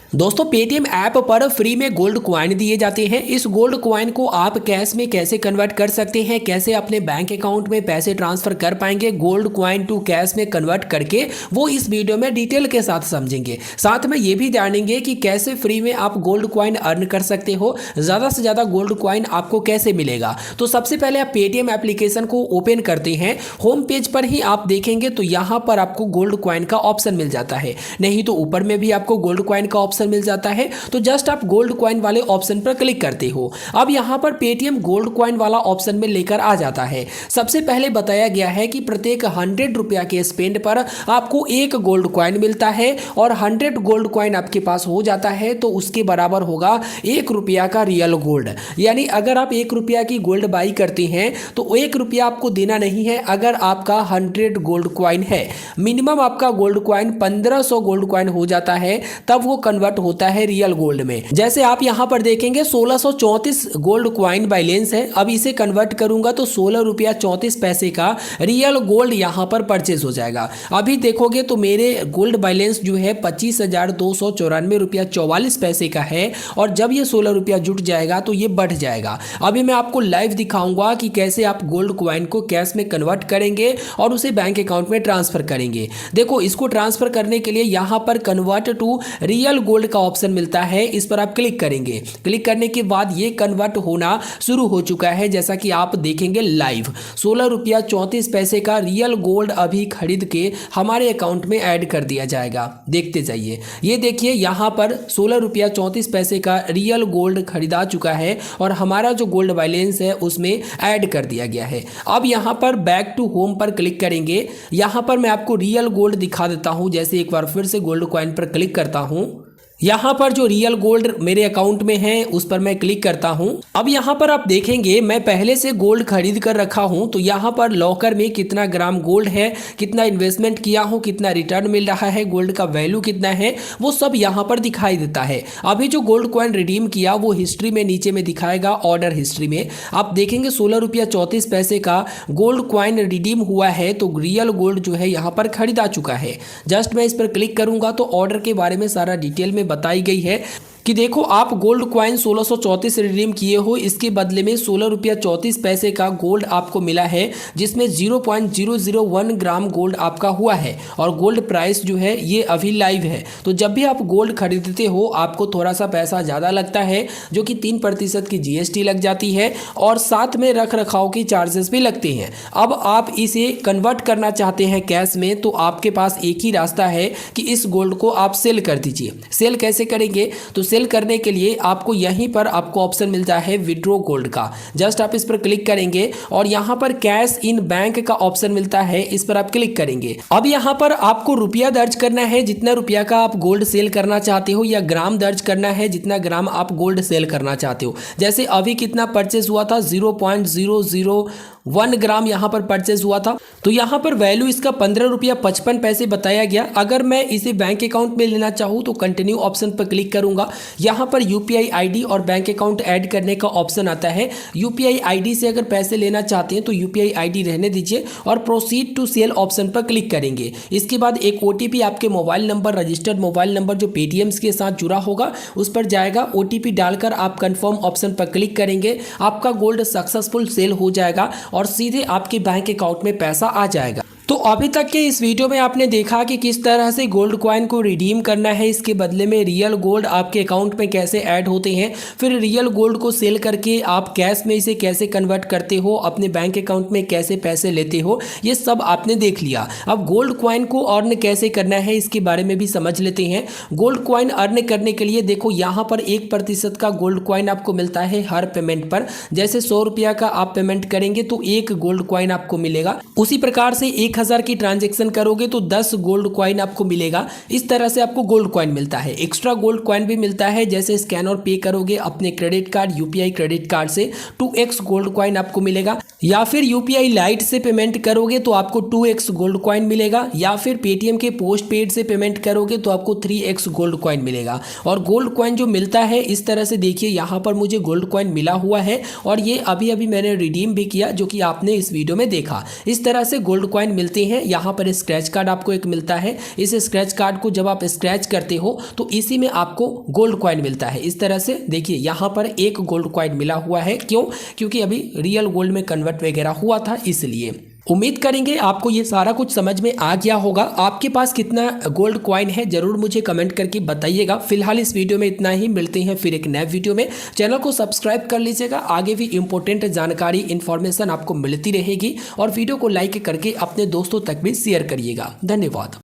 दोस्तों Paytm app पर free में गोल्ड कॉइन दिए जाते हैं। इस गोल्ड कॉइन को आप कैश में कैसे कन्वर्ट कर सकते हैं, कैसे अपने बैंक अकाउंट में पैसे ट्रांसफर कर पाएंगे गोल्ड कॉइन टू कैश में कन्वर्ट करके, वो इस वीडियो में डिटेल के साथ समझेंगे। साथ में ये भी जानेंगे कि कैसे फ्री में आप गोल्ड कॉइन अर्न कर सकते हो, ज़्यादा से ज़्यादा गोल्ड कॉइन आपको कैसे मिलेगा। तो सबसे पहले आप पेटीएम एप्लीकेशन को ओपन करते हैं। होम पेज पर ही आप देखेंगे तो यहाँ पर आपको गोल्ड कॉइन का ऑप्शन मिल जाता है, नहीं तो ऊपर में भी आपको गोल्ड कॉइन का ऑप्शन मिल जाता है। तो जस्ट आप गोल्ड कॉइन वाले ऑप्शन पर क्लिक करते हो। अब यहां पर पेटीएम गोल्ड कॉइन वाला ऑप्शन में लेकर आ जाता है। सबसे पहले बताया गया है कि प्रत्येक 100 रुपया के स्पेंड पर आपको एक गोल्ड कॉइन मिलता है, और 100 गोल्ड कॉइन आपके पास हो जाता है तो उसके बराबर होगा 1 रुपया का रियल गोल्ड। यानी अगर आप 1 रुपया की गोल्ड बाई करते हैं तो 1 रुपया आपको देना नहीं है। अगर आपका 100 गोल्ड कॉइन है, मिनिमम आपका गोल्ड कॉइन 1500 गोल्ड कॉइन हो जाता है, तब वो कन्वर्ट होता है रियल गोल्ड में। जैसे आप यहां पर देखेंगे 1634 गोल्ड कॉइन बैलेंस है। अब इसे कन्वर्ट करूंगा तो 16 रुपया 34 पैसे का रियल गोल्ड यहां पर परचेज हो जाएगा। अभी देखोगे तो मेरे गोल्ड बैलेंस जो है 25,294 रुपया 44 पैसे का है, और जब ये 16 रुपया जुट जाएगा तो ये बढ़ जाएगा। अभी मैं आपको लाइव दिखाऊंगा कि कैसे आप गोल्ड कॉइन को कैश में कन्वर्ट करेंगे और उसे बैंक अकाउंट में ट्रांसफर करेंगे। देखो, इसको ट्रांसफर करने के लिए यहां पर कन्वर्ट टू रियल गोल्ड का ऑप्शन मिलता है, इस पर आप क्लिक करेंगे। क्लिक करने के बाद ये कन्वर्ट होना शुरू हो चुका है, जैसा कि आप देखेंगे लाइव। 16 रुपया 34 पैसे का रियल गोल्ड अभी खरीद के हमारे अकाउंट में ऐड कर दिया जाएगा। देखते जाइए, ये देखिए यहाँ पर 16 रुपया 34 पैसे का रियल गोल्ड खरीदा चुका है और हमारा जो गोल्ड बैलेंस है उसमें ऐड कर दिया गया है। अब यहाँ पर बैक टू होम पर क्लिक करेंगे। यहाँ पर मैं आपको रियल गोल्ड दिखा देता हूँ। जैसे एक बार फिर से गोल्ड कॉइन पर क्लिक करता हूँ, यहाँ पर जो रियल गोल्ड मेरे अकाउंट में है उस पर मैं क्लिक करता हूँ। अब यहाँ पर आप देखेंगे मैं पहले से गोल्ड खरीद कर रखा हूँ, तो यहाँ पर लॉकर में कितना ग्राम गोल्ड है, कितना इन्वेस्टमेंट किया हूँ, कितना रिटर्न मिल रहा है, गोल्ड का वैल्यू कितना है, वो सब यहाँ पर दिखाई देता है। अभी जो गोल्ड कॉइन रिडीम किया वो हिस्ट्री में नीचे में दिखाएगा। ऑर्डर हिस्ट्री में आप देखेंगे 16 रुपया 34 पैसे का गोल्ड कॉइन रिडीम हुआ है, तो रियल गोल्ड जो है यहाँ पर खरीदा चुका है। जस्ट मैं इस पर क्लिक करूंगा तो ऑर्डर के बारे में सारा डिटेल में बताई गई है कि देखो, आप गोल्ड कॉइन 1634 रिडीम किए हो, इसके बदले में 16 रुपया 34 पैसे का गोल्ड आपको मिला है, जिसमें 0.001 ग्राम गोल्ड आपका हुआ है, और गोल्ड प्राइस जो है ये अभी लाइव है। तो जब भी आप गोल्ड खरीदते हो आपको थोड़ा सा पैसा ज़्यादा लगता है, जो कि 3% की GST लग जाती है, और साथ में रख रखाव की चार्जेस भी लगते हैं। अब आप इसे कन्वर्ट करना चाहते हैं कैश में, तो आपके पास एक ही रास्ता है कि इस गोल्ड को आप सेल कर दीजिए। सेल कैसे करेंगे? तो सेल करने के लिए आपको यहीं पर आपको ऑप्शन मिलता है विड्रॉ गोल्ड का। जस्ट आप इस पर क्लिक करेंगे और यहां पर कैश इन बैंक का ऑप्शन मिलता है, इस पर आप क्लिक करेंगे। अब यहां पर आपको रुपया दर्ज करना है, जितना रुपया का आप गोल्ड सेल करना चाहते हो, या ग्राम दर्ज करना है, जितना ग्राम आप गोल्ड सेल करना चाहते हो। जैसे अभी कितना परचेस हुआ था, 0.001 ग्राम यहां पर परचेस हुआ था, तो यहां पर वैल्यू इसका 15 रुपया 55 पैसे बताया गया। अगर मैं इसे बैंक अकाउंट में लेना चाहूँ तो कंटिन्यू ऑप्शन पर क्लिक करूंगा। यहाँ पर UPI ID और बैंक अकाउंट ऐड करने का ऑप्शन आता है। UPI ID से अगर पैसे लेना चाहते हैं तो UPI ID रहने दीजिए और प्रोसीड टू सेल ऑप्शन पर क्लिक करेंगे। इसके बाद एक OTP आपके mobile number, registered mobile number जो पेटीएम के साथ जुड़ा होगा उस पर जाएगा। OTP डालकर आप कंफर्म ऑप्शन पर क्लिक करेंगे। आपका गोल्ड सक्सेसफुल सेल हो जाएगा और सीधे आपके बैंक अकाउंट में पैसा आ जाएगा। तो अभी तक के इस वीडियो में आपने देखा कि किस तरह से गोल्ड कॉइन को रिडीम करना है, इसके बदले में रियल गोल्ड आपके अकाउंट में कैसे ऐड होते हैं, फिर रियल गोल्ड को सेल करके आप कैश में इसे कैसे कन्वर्ट करते हो, अपने बैंक अकाउंट में कैसे पैसे लेते हो, ये सब आपने देख लिया। अब गोल्ड कॉइन को अर्न कैसे करना है इसके बारे में भी समझ लेते हैं। गोल्ड कॉइन अर्न करने के लिए देखो, यहाँ पर 1% का गोल्ड कॉइन आपको मिलता है हर पेमेंट पर। जैसे 100 रुपया का आप पेमेंट करेंगे तो 1 गोल्ड कॉइन आपको मिलेगा। उसी प्रकार से 1000 की ट्रांजैक्शन करोगे तो 10 गोल्ड कॉइन आपको मिलेगा। इस तरह से आपको गोल्ड कॉइन मिलता है। एक्स्ट्रा गोल्ड कॉइन भी मिलता है, जैसे स्कैन और पे करोगे अपने credit card, UPI credit card से 2x गोल्ड कॉइन आपको मिलेगा, या फिर UPI लाइट से पेमेंट करोगे तो आपको 2x गोल्ड कॉइन मिलेगा, या फिर पेटीएम के पोस्ट पेड से पेमेंट करोगे तो आपको 3x गोल्ड कॉइन मिलेगा। और गोल्ड कॉइन जो मिलता है इस तरह से देखिए, यहाँ पर मुझे गोल्ड कॉइन मिला हुआ है और ये अभी अभी मैंने रिडीम भी किया, जो कि आपने इस वीडियो में देखा। इस तरह से गोल्ड कॉइन मिलता मिलते हैं। यहाँ पर स्क्रैच कार्ड आपको एक मिलता है। इस स्क्रैच कार्ड को जब आप स्क्रैच करते हो तो इसी में आपको गोल्ड कॉइन मिलता है। इस तरह से देखिए यहाँ पर एक गोल्ड कॉइन मिला हुआ है। क्यों? क्योंकि अभी रियल गोल्ड में कन्वर्ट वगैरह हुआ था इसलिए। उम्मीद करेंगे आपको ये सारा कुछ समझ में आ गया होगा। आपके पास कितना गोल्ड कॉइन है जरूर मुझे कमेंट करके बताइएगा। फिलहाल इस वीडियो में इतना ही, मिलते हैं फिर एक नए वीडियो में। चैनल को सब्सक्राइब कर लीजिएगा, आगे भी इंपॉर्टेंट जानकारी इन्फॉर्मेशन आपको मिलती रहेगी और वीडियो को लाइक करके अपने दोस्तों तक भी शेयर करिएगा। धन्यवाद।